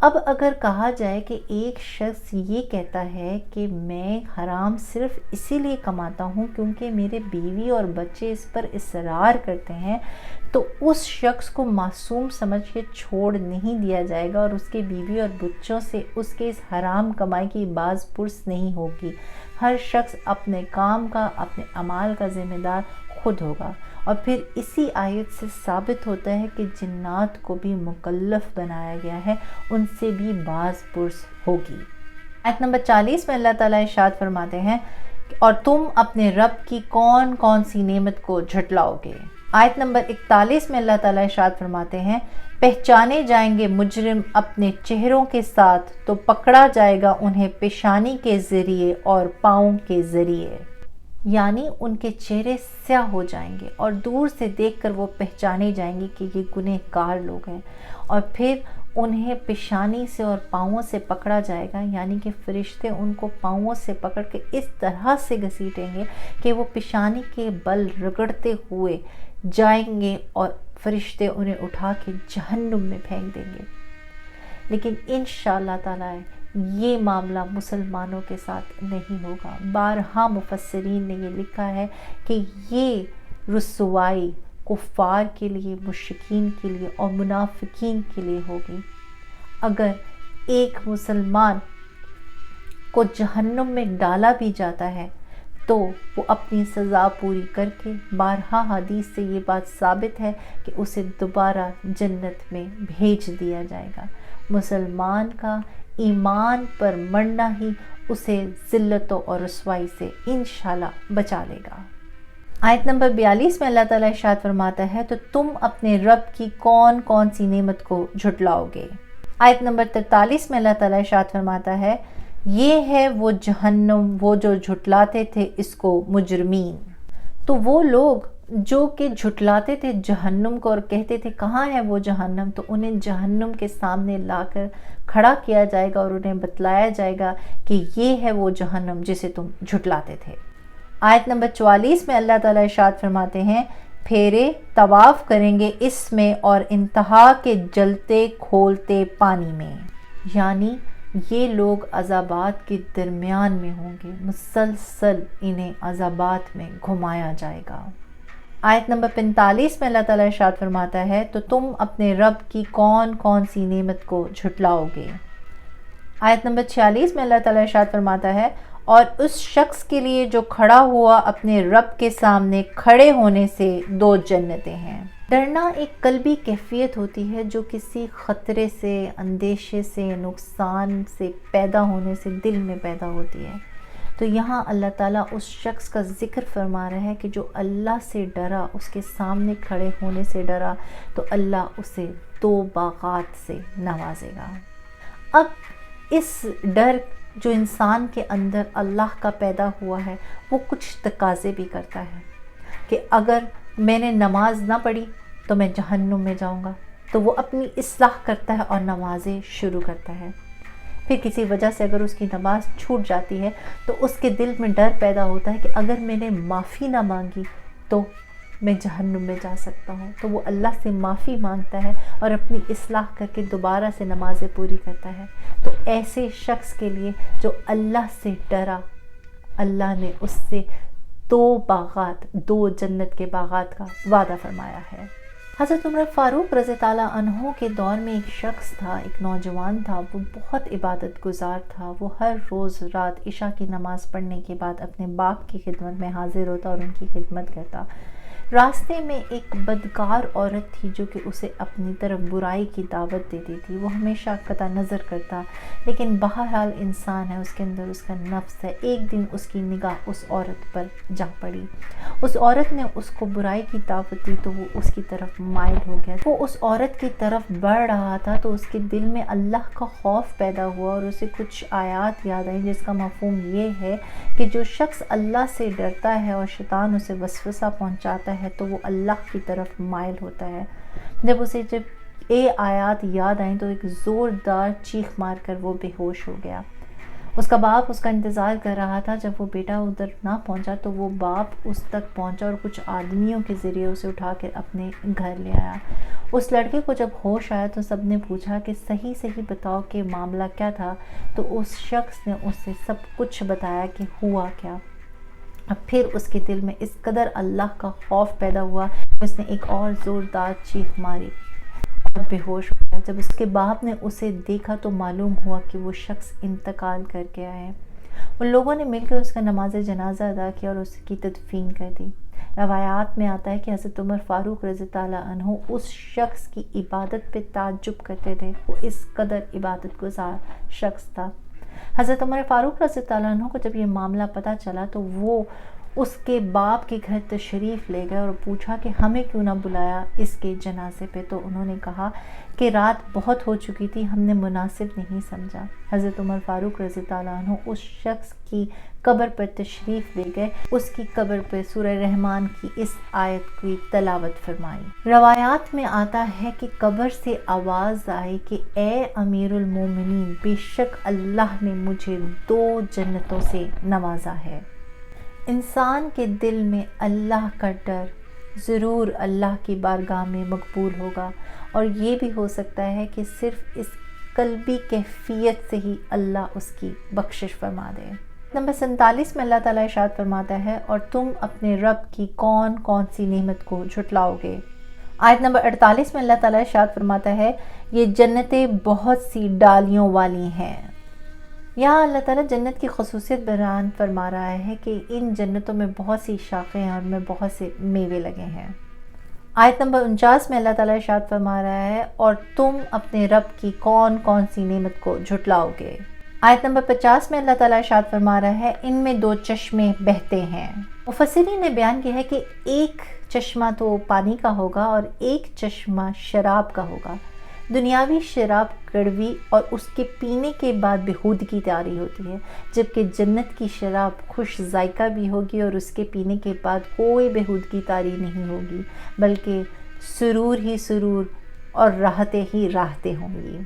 اب اگر کہا جائے کہ ایک شخص یہ کہتا ہے کہ میں حرام صرف اسی لیے کماتا ہوں کیونکہ میرے بیوی اور بچے اس پر اصرار کرتے ہیں، تو اس شخص کو معصوم سمجھ کے چھوڑ نہیں دیا جائے گا، اور اس کے بیوی اور بچوں سے اس کے اس حرام کمائی کی باز پرس نہیں ہوگی۔ ہر شخص اپنے کام کا، اپنے اعمال کا ذمہ دار خود ہوگا۔ اور پھر اسی آیت سے ثابت ہوتا ہے کہ جنات کو بھی مکلف بنایا گیا ہے، ان سے بھی باز پرس ہوگی۔ آیت نمبر 40 میں اللہ تعالیٰ ارشاد فرماتے ہیں اور تم اپنے رب کی کون کون سی نعمت کو جھٹلاؤ گے۔ آیت نمبر 41 میں اللہ تعالیٰ ارشاد فرماتے ہیں پہچانے جائیں گے مجرم اپنے چہروں کے ساتھ، تو پکڑا جائے گا انہیں پیشانی کے ذریعے اور پاؤں کے ذریعے، یعنی ان کے چہرے سیاہ ہو جائیں گے اور دور سے دیکھ کر وہ پہچانے جائیں گے کہ یہ گنہگار لوگ ہیں، اور پھر انہیں پیشانی سے اور پاؤں سے پکڑا جائے گا، یعنی کہ فرشتے ان کو پاؤں سے پکڑ کے اس طرح سے گھسیٹیں گے کہ وہ پیشانی کے بل رگڑتے ہوئے جائیں گے، اور فرشتے انہیں اٹھا کے جہنم میں پھینک دیں گے۔ لیکن انشاءاللہ تعالیٰ یہ معاملہ مسلمانوں کے ساتھ نہیں ہوگا۔ بارہا مفسرین نے یہ لکھا ہے کہ یہ رسوائی کفار کے لیے، مشرکین کے لیے اور منافقین کے لیے ہوگی۔ اگر ایک مسلمان کو جہنم میں ڈالا بھی جاتا ہے تو وہ اپنی سزا پوری کر کے، بارہا حدیث سے یہ بات ثابت ہے کہ اسے دوبارہ جنت میں بھیج دیا جائے گا۔ مسلمان کا ایمان پر مرنا ہی اسے ذلتوں اور رسوائی سے انشاءاللہ بچا لے گا۔ آیت نمبر 42 میں اللہ تعالیٰ ارشاد فرماتا ہے تو تم اپنے رب کی کون کون سی نعمت کو جھٹلاؤ گے۔ آیت نمبر 43 میں اللہ تعالیٰ ارشاد فرماتا ہے یہ ہے وہ جہنم وہ جو جھٹلاتے تھے اس کو مجرمین۔ تو وہ لوگ جو کہ جھٹلاتے تھے جہنم کو اور کہتے تھے کہاں ہے وہ جہنم، تو انہیں جہنم کے سامنے لا کر کھڑا کیا جائے گا اور انہیں بتلایا جائے گا کہ یہ ہے وہ جہنم جسے تم جھٹلاتے تھے۔ آیت نمبر 44 میں اللہ تعالیٰ ارشاد فرماتے ہیں پھیرے طواف کریں گے اس میں اور انتہا کے جلتے کھولتے پانی میں، یعنی یہ لوگ عذابات کے درمیان میں ہوں گے، مسلسل انہیں عذابات میں گھمایا جائے گا۔ آیت نمبر 45 میں اللہ تعالیٰ ارشاد فرماتا ہے تو تم اپنے رب کی کون کون سی نعمت کو جھٹلاؤ گے۔ آیت نمبر 46 میں اللہ تعالیٰ ارشاد فرماتا ہے اور اس شخص کے لیے جو کھڑا ہوا اپنے رب کے سامنے کھڑے ہونے سے 2 جنتیں ہیں۔ ڈرنا ایک قلبی کیفیت ہوتی ہے جو کسی خطرے سے، اندیشے سے، نقصان سے پیدا ہونے سے دل میں پیدا ہوتی ہے۔ تو یہاں اللہ تعالیٰ اس شخص کا ذکر فرما رہا ہے کہ جو اللہ سے ڈرا، اس کے سامنے کھڑے ہونے سے ڈرا، تو اللہ اسے 2 باغات سے نوازے گا۔ اب اس ڈر جو انسان کے اندر اللہ کا پیدا ہوا ہے، وہ کچھ تقاضے بھی کرتا ہے کہ اگر میں نے نماز نہ پڑھی تو میں جہنم میں جاؤں گا، تو وہ اپنی اصلاح کرتا ہے اور نمازیں شروع کرتا ہے۔ پھر کسی وجہ سے اگر اس کی نماز چھوٹ جاتی ہے تو اس کے دل میں ڈر پیدا ہوتا ہے کہ اگر میں نے معافی نہ مانگی تو میں جہنم میں جا سکتا ہوں، تو وہ اللہ سے معافی مانگتا ہے اور اپنی اصلاح کر کے دوبارہ سے نمازیں پوری کرتا ہے۔ تو ایسے شخص کے لیے جو اللہ سے ڈرا، اللہ نے اس سے 2 باغات، 2 جنت کے باغات کا وعدہ فرمایا ہے۔ حضرت عمر فاروق رضی اللہ عنہ کے دور میں ایک شخص تھا، ایک نوجوان تھا، وہ بہت عبادت گزار تھا۔ وہ ہر روز رات عشاء کی نماز پڑھنے کے بعد اپنے باپ کی خدمت میں حاضر ہوتا اور ان کی خدمت کرتا۔ راستے میں ایک بدکار عورت تھی جو کہ اسے اپنی طرف برائی کی دعوت دیتی تھی۔ وہ ہمیشہ قطع نظر کرتا، لیکن بہرحال انسان ہے، اس کے اندر اس کا نفس ہے۔ ایک دن اس کی نگاہ اس عورت پر جا پڑی۔ اس عورت نے اس کو برائی کی دعوت دی تو وہ اس کی طرف مائل ہو گیا۔ وہ اس عورت کی طرف بڑھ رہا تھا تو اس کے دل میں اللہ کا خوف پیدا ہوا اور اسے کچھ آیات یاد آئیں جس کا مفہوم یہ ہے کہ جو شخص اللہ سے ڈرتا ہے اور شیطان اسے وسوسہ پہنچاتا ہے تو وہ اللہ کی طرف مائل ہوتا ہے۔ جب یہ آیات یاد آئیں تو ایک زوردار چیخ مار کر وہ بے ہوش ہو گیا۔ اس کا باپ اس کا انتظار کر رہا تھا۔ جب وہ بیٹا ادھر نہ پہنچا تو وہ باپ اس تک پہنچا اور کچھ آدمیوں کے ذریعے اسے اٹھا کر اپنے گھر لے آیا۔ اس لڑکے کو جب ہوش آیا تو سب نے پوچھا کہ صحیح بتاؤ کہ معاملہ کیا تھا، تو اس شخص نے اس سے سب کچھ بتایا کہ ہوا کیا۔ اب پھر اس کے دل میں اس قدر اللہ کا خوف پیدا ہوا کہ اس نے ایک اور زوردار چیخ ماری اور بے ہوش ہو گیا۔ جب اس کے باپ نے اسے دیکھا تو معلوم ہوا کہ وہ شخص انتقال کر گیا ہے۔ ان لوگوں نے مل کر اس کا نماز جنازہ ادا کیا اور اس کی تدفین کر دی۔ روایات میں آتا ہے کہ حضرت عمر فاروق رضی اللہ عنہ اس شخص کی عبادت پہ تعجب کرتے تھے، وہ اس قدر عبادت گزار شخص تھا۔ حضرت عمر فاروق رضی اللہ عنہ کو جب یہ معاملہ پتہ چلا تو وہ اس کے باپ کے گھر تشریف لے گئے اور پوچھا کہ ہمیں کیوں نہ بلایا اس کے جنازے پہ، تو انہوں نے کہا کہ رات بہت ہو چکی تھی، ہم نے مناسب نہیں سمجھا۔ حضرت عمر فاروق رضی اللہ عنہ اس شخص کی قبر پر تشریف لے گئے، اس کی قبر پہ سورہ رحمان کی اس آیت کی تلاوت فرمائی۔ روایات میں آتا ہے کہ قبر سے آواز آئی کہ اے امیر المومنین، بے شک اللہ نے مجھے 2 جنتوں سے نوازا ہے۔ انسان کے دل میں اللہ کا ڈر ضرور اللہ کی بارگاہ میں مقبول ہوگا، اور یہ بھی ہو سکتا ہے کہ صرف اس قلبی کیفیت سے ہی اللہ اس کی بخشش فرما دے۔ نمبر 47 میں اللہ تعالیٰ ارشاد فرماتا ہے، اور تم اپنے رب کی کون کون سی نعمت کو جھٹلاؤ گے۔ آیت نمبر 48 میں اللہ تعالیٰ ارشاد فرماتا ہے، یہ جنتیں بہت سی ڈالیوں والی ہیں۔ یہاں اللہ تعالیٰ جنت کی خصوصیت بیان فرما رہا ہے کہ ان جنتوں میں بہت سی شاخیں ہیں اور ان میں بہت سے میوے لگے ہیں۔ آیت نمبر 49 میں اللہ تعالیٰ ارشاد فرما رہا ہے، اور تم اپنے رب کی کون کون سی نعمت کو جھٹلاؤ گے۔ آیت نمبر 50 میں اللہ تعالیٰ ارشاد فرما رہا ہے، ان میں 2 چشمے بہتے ہیں۔ مفسرین نے بیان کیا ہے کہ ایک چشمہ تو پانی کا ہوگا اور ایک چشمہ شراب کا ہوگا۔ دنیاوی شراب کڑوی اور اس کے پینے کے بعد بےحودگی طاری ہوتی ہے، جبکہ جنت کی شراب خوش ذائقہ بھی ہوگی اور اس کے پینے کے بعد کوئی بےحودگی طاری نہیں ہوگی، بلکہ سرور ہی سرور اور راحتیں ہی راحتیں ہوں گی۔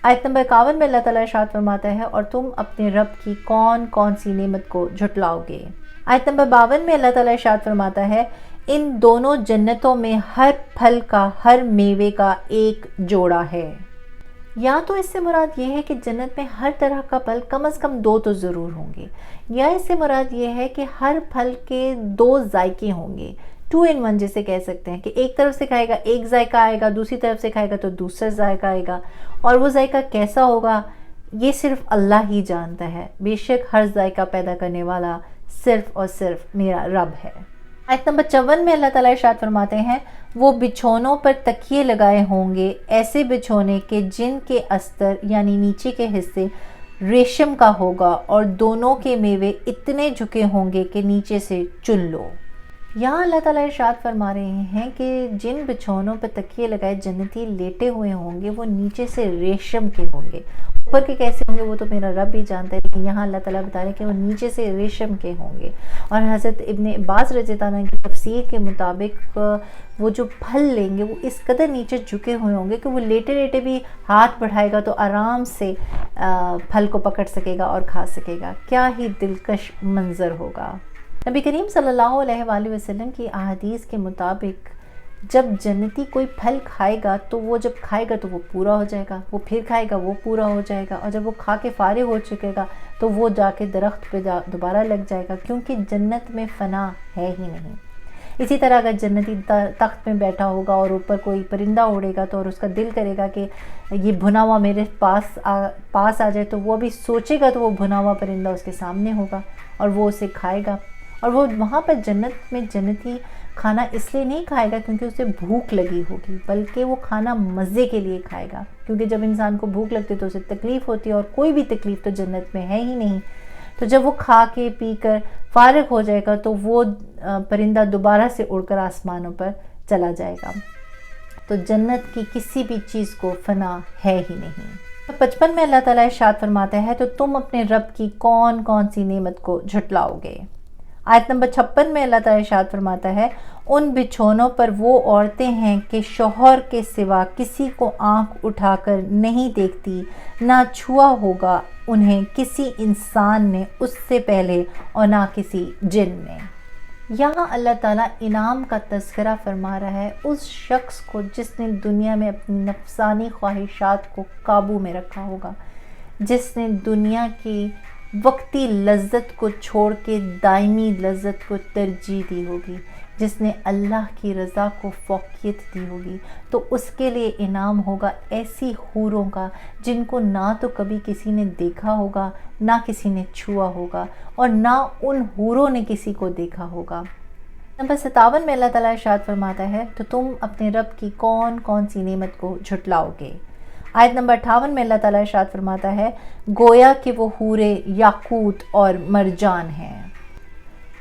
آیت نمبر 51 میں اللہ تعالیٰ ارشاد فرماتا ہے، اور تم اپنے رب کی کون کون سی نعمت کو جھٹلاؤ گے۔ آیت نمبر 52 میں اللہ تعالیٰ ارشاد فرماتا ہے، ان دونوں جنتوں میں ہر پھل کا، ہر میوے کا ایک جوڑا ہے۔ یا تو اس سے مراد یہ ہے کہ جنت میں ہر طرح کا پھل کم از کم 2 تو ضرور ہوں گے، یا اس سے مراد یہ ہے کہ ہر پھل کے 2 ذائقے ہوں گے، 2 in 1 جسے کہہ سکتے ہیں کہ ایک طرف سے کھائے گا ایک ذائقہ آئے گا، دوسری طرف سے کھائے گا تو دوسرا ذائقہ آئے گا، اور وہ ذائقہ کیسا ہوگا یہ صرف اللہ ہی جانتا ہے۔ بے شک ہر ذائقہ پیدا کرنے والا، صرف اور صرف میرا رب ہے۔ آیت نمبر 54 میں اللہ تعالیٰ ارشاد فرماتے ہیں، اور تم اپنے رب کی کون کون سی نعمت کو جھٹلاؤ گے۔ وہ بچھونوں پر تکیے لگائے ہوں گے، ایسے بچھونے کہ جن کے استر یعنی نیچے کے حصے ریشم کا ہوگا، اور دونوں کے میوے اتنے جھکے ہوں گے کہ نیچے سے چن لو۔ یہاں اللہ تعالیٰ ارشاد فرما رہے ہیں کہ جن بچھونوں پر تکیے لگائے جنتی لیٹے ہوئے ہوں گے وہ نیچے سے ریشم کے ہوں گے، اوپر کے کیسے ہوں گے وہ تو میرا رب ہی جانتا ہے، لیکن یہاں اللہ تعالیٰ بتا رہے ہیں کہ وہ نیچے سے ریشم کے ہوں گے۔ اور حضرت ابن عباس رضی اللہ عنہ کی تفسیر کے مطابق وہ جو پھل لیں گے وہ اس قدر نیچے جھکے ہوئے ہوں گے کہ وہ لیٹے لیٹے بھی ہاتھ بڑھائے گا تو آرام سے پھل کو پکڑ سکے گا اور کھا سکے گا۔ کیا ہی دلکش منظر ہوگا۔ نبی کریم صلی اللہ علیہ وآلہ وسلم کی احادیث کے مطابق جب جنتی کوئی پھل کھائے گا تو وہ جب کھائے گا تو وہ پورا ہو جائے گا، وہ پھر کھائے گا وہ پورا ہو جائے گا، اور جب وہ کھا کے فارغ ہو چکے گا تو وہ جا کے درخت پہ دوبارہ لگ جائے گا، کیونکہ جنت میں فنا ہے ہی نہیں۔ اسی طرح اگر جنتی تخت میں بیٹھا ہوگا اور اوپر کوئی پرندہ اڑے گا تو اور اس کا دل کرے گا کہ یہ بھنا ہوا میرے پاس آ جائے تو وہ بھی سوچے گا تو وہ بھنا ہوا پرندہ اس کے سامنے ہوگا اور وہ اسے کھائے گا۔ اور وہ وہاں پر جنت میں جنتی کھانا اس لیے نہیں کھائے گا کیونکہ اسے بھوک لگی ہوگی، بلکہ وہ کھانا مزے کے لیے کھائے گا، کیونکہ جب انسان کو بھوک لگتی تو اسے تکلیف ہوتی ہے، اور کوئی بھی تکلیف تو جنت میں ہے ہی نہیں۔ تو جب وہ کھا کے پی کر فارغ ہو جائے گا تو وہ پرندہ دوبارہ سے اڑ کر آسمانوں پر چلا جائے گا۔ تو جنت کی کسی بھی چیز کو فنا ہے ہی نہیں۔ 55 میں اللہ تعالیٰ ارشاد فرماتا ہے تو تم اپنے رب کی کون کون سی نعمت کو جھٹلاؤ گے۔ آیت نمبر 56 میں اللہ تعالیٰ ارشاد فرماتا ہے ان بچھونوں پر وہ عورتیں ہیں کہ شوہر کے سوا کسی کو آنکھ اٹھا کر نہیں دیکھتی، نہ چھوا ہوگا انہیں کسی انسان نے اس سے پہلے اور نہ کسی جن نے۔ یہاں اللہ تعالیٰ انعام کا تذکرہ فرما رہا ہے اس شخص کو جس نے دنیا میں اپنی نفسانی خواہشات کو قابو میں رکھا ہوگا، جس نے دنیا کی وقتی لذت کو چھوڑ کے دائمی لذت کو ترجیح دی ہوگی، جس نے اللہ کی رضا کو فوقیت دی ہوگی، تو اس کے لیے انعام ہوگا ایسی حوروں کا جن کو نہ تو کبھی کسی نے دیکھا ہوگا، نہ کسی نے چھوا ہوگا، اور نہ ان حوروں نے کسی کو دیکھا ہوگا۔ نمبر 57 میں اللہ تعالیٰ ارشاد فرماتا ہے تو تم اپنے رب کی کون کون سی نعمت کو جھٹلاؤ گے۔ آیت نمبر 58 میں اللہ تعالیٰ ارشاد فرماتا ہے گویا کہ وہ حوریں یاقوت اور مرجان ہیں۔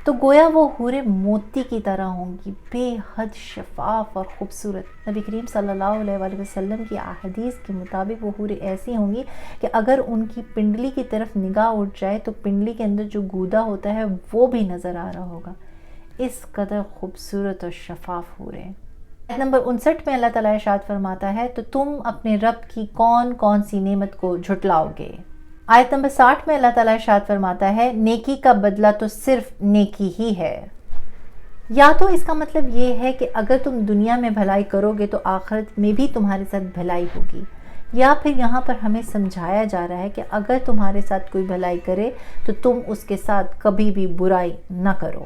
تو گویا وہ حوریں موتی کی طرح ہوں گی، بے حد شفاف اور خوبصورت۔ نبی کریم صلی اللہ علیہ وآلہ وسلم کی احادیث کے مطابق وہ حوریں ایسی ہوں گی کہ اگر ان کی پنڈلی کی طرف نگاہ اٹھ جائے تو پنڈلی کے اندر جو گودا ہوتا ہے وہ بھی نظر آ رہا ہوگا، اس قدر خوبصورت اور شفاف حوریں۔ آیت نمبر 59 میں اللہ تعالیٰ ارشاد فرماتا ہے تو تم اپنے رب کی کون کون سی نعمت کو جھٹلاؤ گے۔ آیت نمبر 60 میں اللہ تعالیٰ ارشاد فرماتا ہے نیکی کا بدلہ تو صرف نیکی ہی ہے۔ یا تو اس کا مطلب یہ ہے کہ اگر تم دنیا میں بھلائی کرو گے تو آخرت میں بھی تمہارے ساتھ بھلائی ہوگی، یا پھر یہاں پر ہمیں سمجھایا جا رہا ہے کہ اگر تمہارے ساتھ کوئی بھلائی کرے تو تم اس کے ساتھ کبھی بھی برائی نہ کرو۔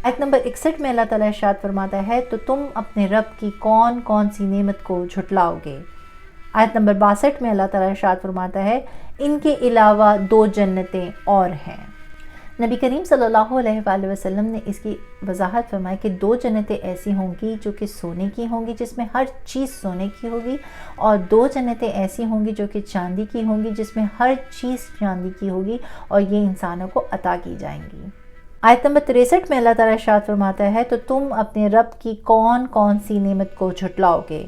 آیت نمبر 61 میں اللہ تعالیٰ ارشاد فرماتا ہے تو تم اپنے رب کی کون کون سی نعمت کو جھٹلاؤ گے۔ آیت نمبر 62 میں اللہ تعالیٰ ارشاد فرماتا ہے ان کے علاوہ 2 جنتیں اور ہیں۔ نبی کریم صلی اللہ علیہ وآلہ وسلم نے اس کی وضاحت فرمائی کہ 2 جنتیں ایسی ہوں گی جو کہ سونے کی ہوں گی جس میں ہر چیز سونے کی ہوگی، اور 2 جنتیں ایسی ہوں گی جو کہ چاندی کی ہوں گی جس میں ہر چیز چاندی کی ہوگی، اور یہ انسانوں کو عطا کی جائیں گی۔ آیت نمبر 63 میں اللہ تعالیٰ ارشاد فرماتا ہے تو تم اپنے رب کی کون کون سی نعمت کو جھٹلاؤ گے۔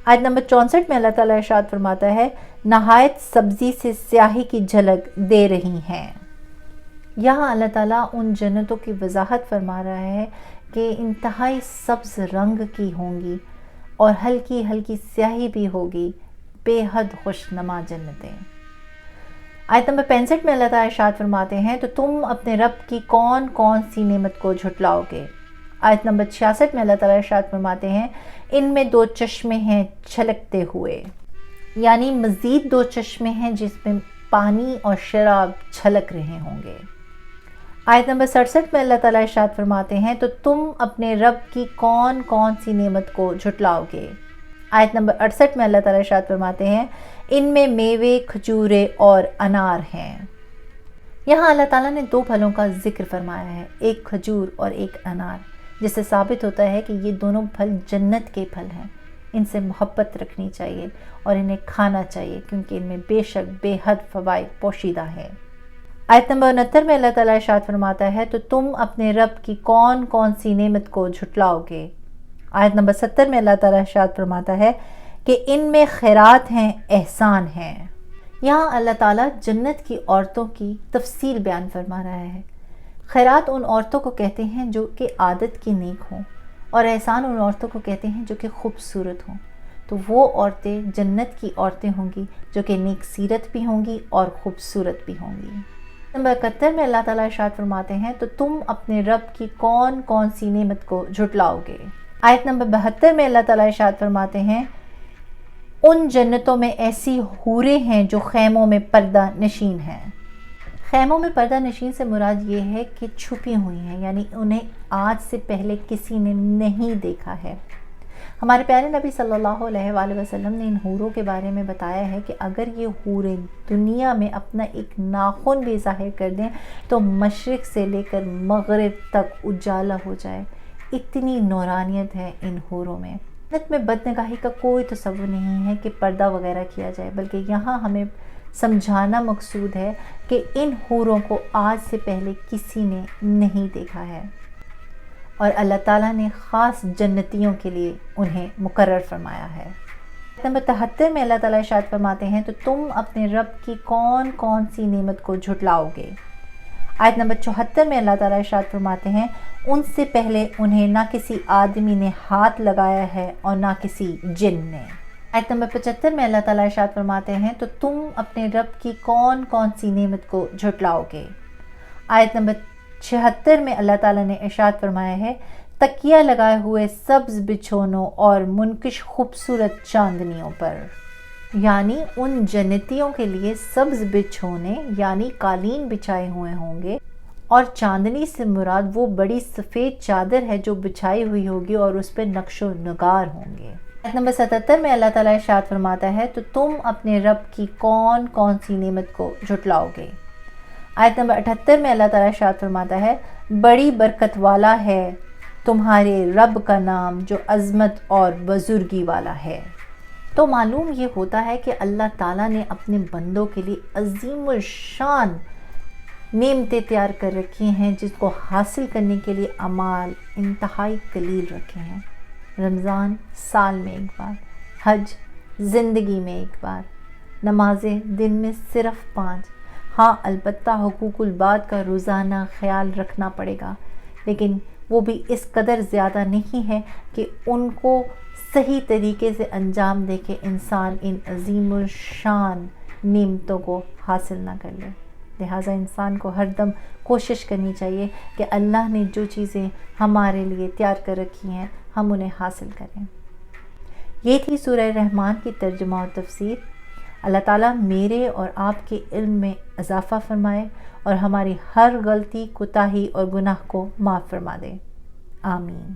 آیت نمبر 64 میں اللہ تعالیٰ ارشاد فرماتا ہے نہایت سبزی سے سیاہی کی جھلک دے رہی ہیں۔ یہاں اللہ تعالیٰ ان جنتوں کی وضاحت فرما رہا ہے کہ انتہائی سبز رنگ کی ہوں گی اور ہلکی ہلکی سیاہی بھی ہوگی، بے حد خوشنما جنتیں۔ آیت نمبر 65 میں اللہ تعالیٰ ارشاد فرماتے ہیں تو تم اپنے رب کی کون کون سی نعمت کو جھٹلاؤ گے۔ آیت نمبر 66 میں اللہ تعالیٰ ارشاد فرماتے ہیں ان میں 2 چشمے ہیں چھلکتے ہوئے، یعنی مزید 2 چشمے ہیں جس میں پانی اور شراب چھلک رہے ہوں گے۔ آیت نمبر 67 میں اللہ تعالیٰ ارشاد فرماتے ہیں تو تم اپنے رب کی کون کون سی نعمت کو جھٹلاؤ گے۔ آیت نمبر 68 میں اللہ تعالیٰ ارشاد فرماتے ہیں ان میں میوے کھجورے اور انار ہیں۔ یہاں اللہ تعالیٰ نے 2 پھلوں کا ذکر فرمایا ہے، ایک کھجور اور ایک انار۔ جس سے ثابت ہوتا ہے کہ یہ دونوں پھل جنت کے پھل ہیں، ان سے محبت رکھنی چاہیے اور انہیں کھانا چاہیے کیونکہ ان میں بے شک بے حد فوائد پوشیدہ ہیں۔ آیت نمبر 69 میں اللہ تعالیٰ ارشاد فرماتا ہے تو تم اپنے رب کی کون کون سی نعمت کو جھٹلاؤ گے۔ آیت نمبر 70 میں اللہ تعالیٰ ارشاد فرماتا ہے کہ ان میں خیرات ہیں، احسان ہیں۔ یہاں اللہ تعالیٰ جنت کی عورتوں کی تفصیل بیان فرما رہا ہے۔ خیرات ان عورتوں کو کہتے ہیں جو کہ عادت کی نیک ہوں، اور احسان ان عورتوں کو کہتے ہیں جو کہ خوبصورت ہوں۔ تو وہ عورتیں جنت کی عورتیں ہوں گی جو کہ نیک سیرت بھی ہوں گی اور خوبصورت بھی ہوں گی۔ نمبر 71 میں اللہ تعالیٰ ارشاد فرماتے ہیں تو تم اپنے رب کی کون کون سی نعمت کو جھٹلاؤ گے۔ آیت نمبر 72 میں اللہ تعالیٰ ارشاد فرماتے ہیں ان جنتوں میں ایسی حوریں ہیں جو خیموں میں پردہ نشین ہیں۔ خیموں میں پردہ نشین سے مراد یہ ہے کہ چھپی ہوئی ہیں، یعنی انہیں آج سے پہلے کسی نے نہیں دیکھا ہے۔ ہمارے پیارے نبی صلی اللہ علیہ وآلہ وسلم نے ان حوروں کے بارے میں بتایا ہے کہ اگر یہ حوریں دنیا میں اپنا ایک ناخن بھی ظاہر کر دیں تو مشرق سے لے کر مغرب تک اجالا ہو جائے، اتنی نورانیت ہے ان حوروں میں۔ جنت میں بدنگاہی کا کوئی تصور نہیں ہے کہ پردہ وغیرہ کیا جائے، بلکہ یہاں ہمیں سمجھانا مقصود ہے کہ ان حوروں کو آج سے پہلے کسی نے نہیں دیکھا ہے، اور اللہ تعالیٰ نے خاص جنتیوں کے لیے انہیں مقرر فرمایا ہے۔ نمبر 73 میں اللہ تعالیٰ ارشاد فرماتے ہیں تو تم اپنے رب کی کون کون سی نعمت کو جھٹلاؤ گے۔ آیت نمبر 74 میں اللہ تعالیٰ ارشاد فرماتے ہیں ان سے پہلے انہیں نہ کسی آدمی نے ہاتھ لگایا ہے اور نہ کسی جن نے۔ آیت نمبر 75 میں اللہ تعالیٰ ارشاد فرماتے ہیں تو تم اپنے رب کی کون کون سی نعمت کو جھٹلاؤ گے۔ آیت نمبر 76 میں اللہ تعالیٰ نے ارشاد فرمایا ہے تکیہ لگائے ہوئے سبز بچھونوں اور منکش خوبصورت چاندنیوں پر، یعنی ان جنتیوں کے لیے سبز بچھونے یعنی قالین بچھائے ہوئے ہوں گے، اور چاندنی سے مراد وہ بڑی سفید چادر ہے جو بچھائی ہوئی ہوگی اور اس پہ نقش و نگار ہوں گے۔ آیت نمبر 77 میں اللہ تعالیٰ ارشاد فرماتا ہے تو تم اپنے رب کی کون کون سی نعمت کو جھٹلاؤ گے۔ آیت نمبر 78 میں اللہ تعالیٰ ارشاد فرماتا ہے بڑی برکت والا ہے تمہارے رب کا نام جو عظمت اور بزرگی والا ہے۔ تو معلوم یہ ہوتا ہے کہ اللہ تعالیٰ نے اپنے بندوں کے لیے عظیم الشان نعمتیں تیار کر رکھی ہیں جس کو حاصل کرنے کے لیے اعمال انتہائی قلیل رکھے ہیں۔ رمضان سال میں ایک بار، حج زندگی میں ایک بار، نمازیں دن میں صرف 5۔ ہاں البتہ حقوق العباد کا روزانہ خیال رکھنا پڑے گا، لیکن وہ بھی اس قدر زیادہ نہیں ہے کہ ان کو صحیح طریقے سے انجام دے کے انسان ان عظیم الشان نعمتوں کو حاصل نہ کر لے۔ لہٰذا انسان کو ہر دم کوشش کرنی چاہیے کہ اللہ نے جو چیزیں ہمارے لیے تیار کر رکھی ہیں ہم انہیں حاصل کریں۔ یہ تھی سورہ رحمان کی ترجمہ اور تفسیر۔ اللہ تعالیٰ میرے اور آپ کے علم میں اضافہ فرمائے اور ہماری ہر غلطی، کوتاہی اور گناہ کو معاف فرما دے۔ آمین۔